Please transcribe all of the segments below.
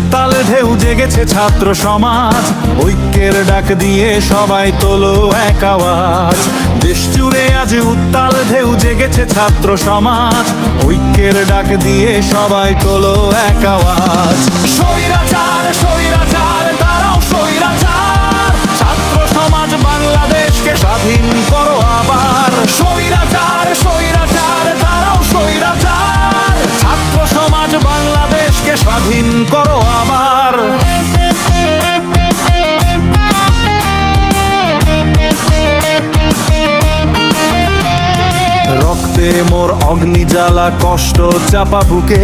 উত্তাল ঢেউ জেগেছে ছাত্র সমাজ, ঐক্যের ডাক দিয়ে সবাই তোলো এক আওয়াজ। দেশ জুড়ে আজ উত্তাল ঢেউ জেগেছে ছাত্র সমাজ, ঐক্যের ডাক দিয়ে সবাই তোলো এক আওয়াজ। স্বৈরাচার স্বৈরাচার তারাও স্বৈরাচার, ছাত্র সমাজ বাংলাদেশকে স্বাধীন করো আবার। স্বৈরাচার স্বৈরাচার তারাও স্বৈরাচার, ছাত্র সমাজ বাংলাদেশকে স্বাধীন করো আবার। রক্তে মোর অগ্নি জ্বালা কষ্ট চাপা বুকে,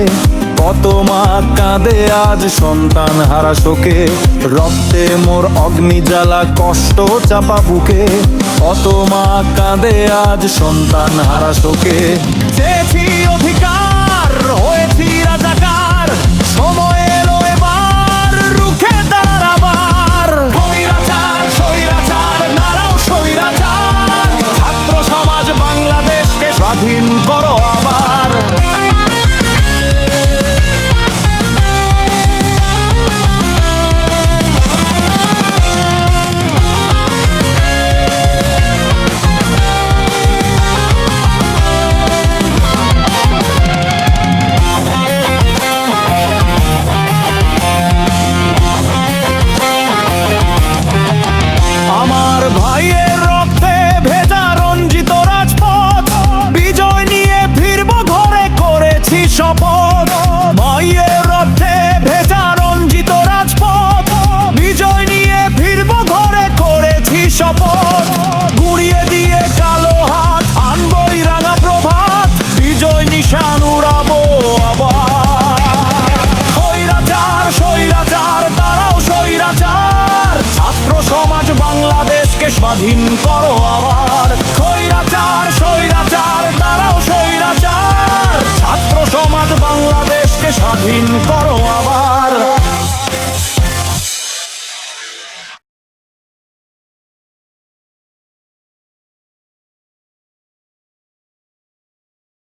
কত মা কাঁদে আজ সন্তান হারা শোকে। রক্তে মোর অগ্নি জ্বালা কষ্ট চাপা বুকে, কত মা কাঁদে আজ সন্তান হারা শোকে। চেয়েছি অধিকার হয়েছি রাজাকার, সময় এলো এবার রুখে দাঁড়ার আবার। স্বৈরাচার স্বৈরাচার নারাও স্বৈরাচার, ছাত্র সমাজ বাংলাদেশকে স্বাধীন করো আবার। আমার ভাইয়ের রক্তে ভেজা রঞ্জিত রাজপথ, বিজয় নিয়ে ফিরব ঘরে করেছি শপথ। ভাইয়ের রক্তে ভেজা রঞ্জিত রাজপথ, বিজয় নিয়ে ফিরব ঘরে করেছি শপথ। গুড়িয়ে দিয়ে কালো হাত আনবই রাঙা প্রভাত, বিজয় নিশান উড়াবো আবার। স্বৈরাচার স্বৈরাচার তারাও স্বৈরাচার, ছাত্র সমাজ বাংলাদেশকে স্বাধীন করো আবার।